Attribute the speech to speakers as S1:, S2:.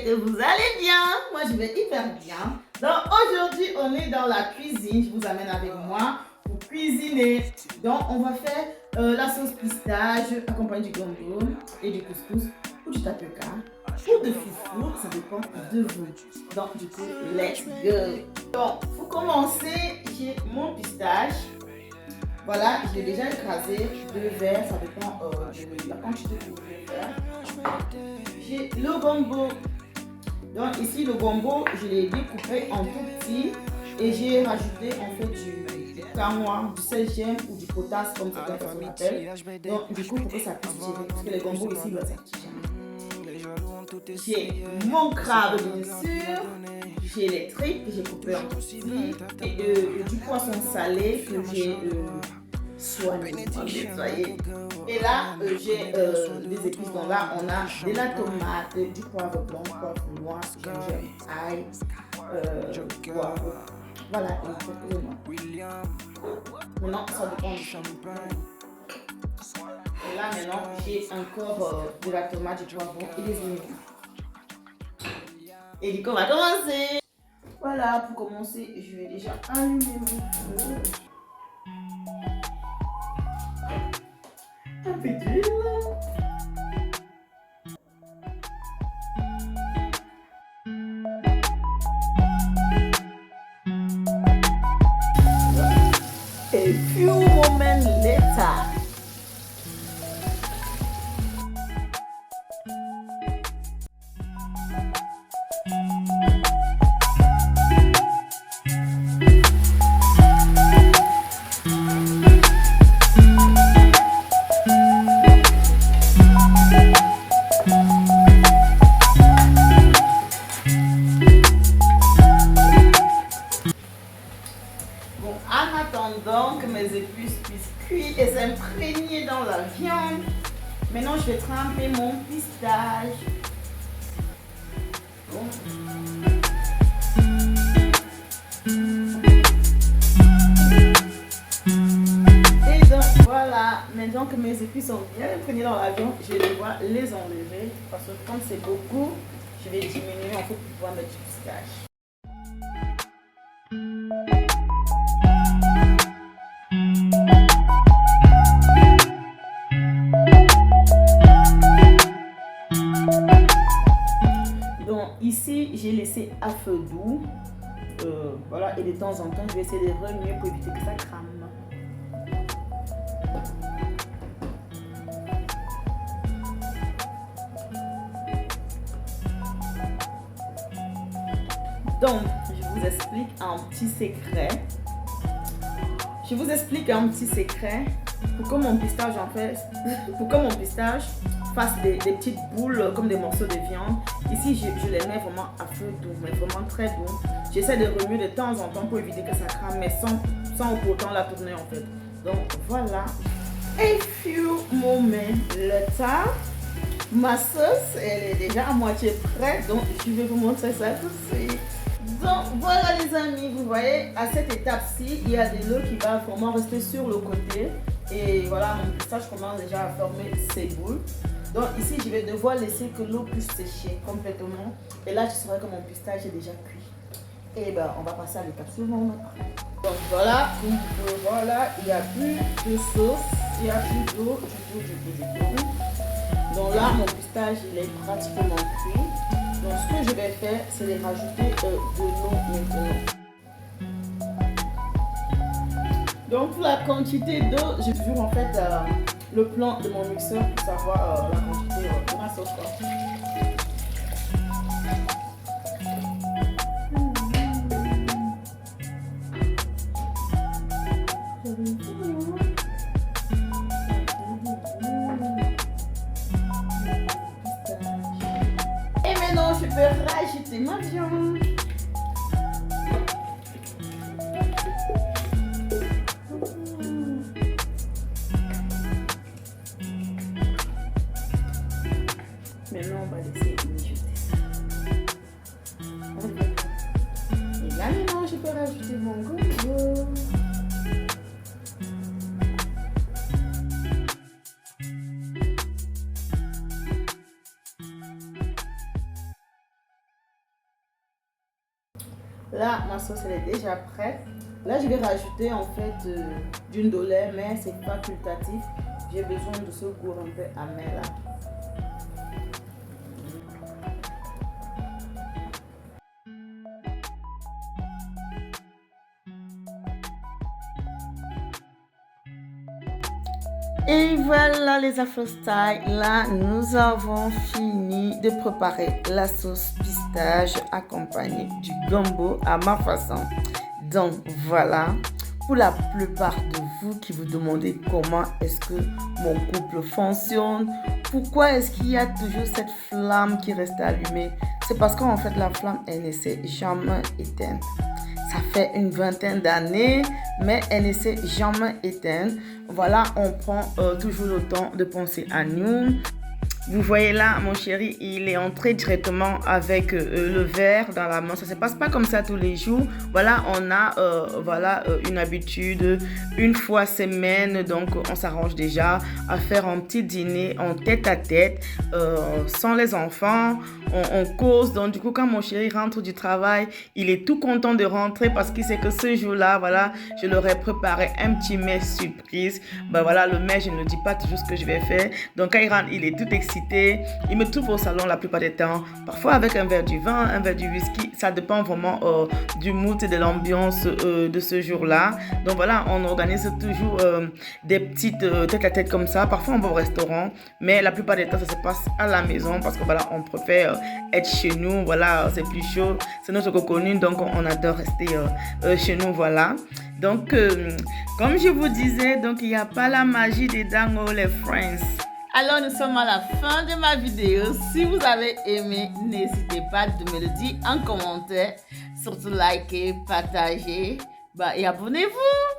S1: que vous allez bien. Moi, je vais hyper bien. Donc, aujourd'hui, on est dans la cuisine. Je vous amène avec moi pour cuisiner. Donc, on va faire la sauce pistache accompagnée du gombo et du couscous ou du tapioca ou de foufou. Ça dépend de vous. Donc, du coup, let's go. Donc, pour commencer, j'ai mon pistache. Voilà, je l'ai déjà écrasé, 2 verres, ça dépend de la quantité que vous voulez faire. J'ai le gombo. Donc ici, le gombo, je l'ai découpé en tout petit et j'ai rajouté en fait du camois, du sel gemme ou du potasse comme certaines personnes l'appellent. Donc du coup, pour que ça puisse tirer, parce que les gombos ici doivent sortir. J'ai mon crabe bien sûr, j'ai les tripes que j'ai coupées en petits et du poisson salé que j'ai soigneusement nettoyé. Et là, j'ai des épices. Donc là, on a de la tomate, du poivre blanc, poivre noir, gingembre, ail, poivre. Voilà, exactement. Maintenant, ça dépend du champagne. Et là, maintenant, j'ai encore de la tomate, du poivron et des oignons. Et du coup, on va commencer. Voilà, pour commencer, je vais déjà allumer mon feu. Un peu d'huile. A few moments later. Bon, en attendant que mes épices puissent cuire et s'imprégner dans la viande, maintenant je vais tremper mon pistache. Bon. Et donc voilà, maintenant que mes épices sont bien imprégnées dans la viande, je vais devoir les enlever parce que comme c'est beaucoup, je vais diminuer en fait pour pouvoir mettre du pistache. Donc ici, j'ai laissé à feu doux. Voilà, et de temps en temps, je vais essayer de remuer pour éviter que ça crame. Donc, je vous explique un petit secret. Je vous explique un petit secret pour que mon pistache en fait, pour que mon pistache fasse des petites boules comme des morceaux de viande. Ici, je les mets vraiment à feu doux, mais vraiment très doux. J'essaie de remuer de temps en temps pour éviter que ça crame, mais sans pourtant la tourner en fait. Donc voilà. A few moments later, ma sauce elle est déjà à moitié prête, donc je vais vous montrer ça tout de suite. Donc voilà les amis, vous voyez à cette étape-ci, il y a de l'eau qui va vraiment rester sur le côté. Et voilà, mon pistache commence déjà à former ses boules. Donc ici, je vais devoir laisser que l'eau puisse sécher complètement. Et là, je saurai que mon pistache est déjà cuit. Et ben, on va passer à l'étape suivante. Donc voilà, voilà, il n'y a plus de sauce, il n'y a plus d'eau, du tout. Donc là, mon pistache, il est pratiquement cuit. Donc ce que je vais faire, c'est de rajouter de l'eau maintenant. Donc pour la quantité d'eau, j'ai toujours en fait le plan de mon mixeur pour savoir la quantité de ma sauce. Et maintenant, je peux rajouter ma viande. Maintenant, on va laisser mijoter ça. Et là, maintenant, je peux rajouter mon gombo. Là, ma sauce elle est déjà prête. Là, je vais rajouter en fait d'une dollar, mais c'est facultatif. J'ai besoin de ce goût un peu amer là. Et voilà les Afro-Style, là nous avons fini de préparer la sauce pistache accompagnée du gumbo à ma façon. Donc voilà, pour la plupart de vous qui vous demandez comment est-ce que mon couple fonctionne, pourquoi est-ce qu'il y a toujours cette flamme qui reste allumée, c'est parce qu'en fait la flamme elle ne s'est jamais éteinte. Ça fait une vingtaine d'années, mais elle ne s'est jamais éteinte. Voilà, on prend toujours le temps de penser à nous. Vous voyez là, mon chéri, il est entré directement avec le verre dans la main. Ça ne se passe pas comme ça tous les jours. Voilà, on a une habitude, une fois semaine, donc on s'arrange déjà à faire un petit dîner en tête à tête, sans les enfants. On cause. Donc du coup, quand mon chéri rentre du travail, il est tout content de rentrer parce qu'il sait que ce jour-là, voilà, je leur ai préparé un petit mets surprise. Ben voilà, le mets, je ne dis pas toujours ce que je vais faire. Donc quand il rentre, il est tout excité. Il me trouve au salon la plupart du temps, parfois avec un verre du vin, un verre du whisky, ça dépend vraiment du mood et de l'ambiance de ce jour-là. Donc voilà, on organise toujours des petites tête-à-tête comme ça. Parfois on va au restaurant, mais la plupart du temps ça se passe à la maison parce que voilà, on préfère être chez nous. Voilà, c'est plus chaud, c'est notre cocooning, donc on adore rester chez nous. Voilà. Donc comme je vous disais, donc il n'y a pas la magie des dangos les friends. Alors nous sommes à la fin de ma vidéo. Si vous avez aimé, n'hésitez pas de me le dire en commentaire. Surtout likez, partagez et abonnez-vous.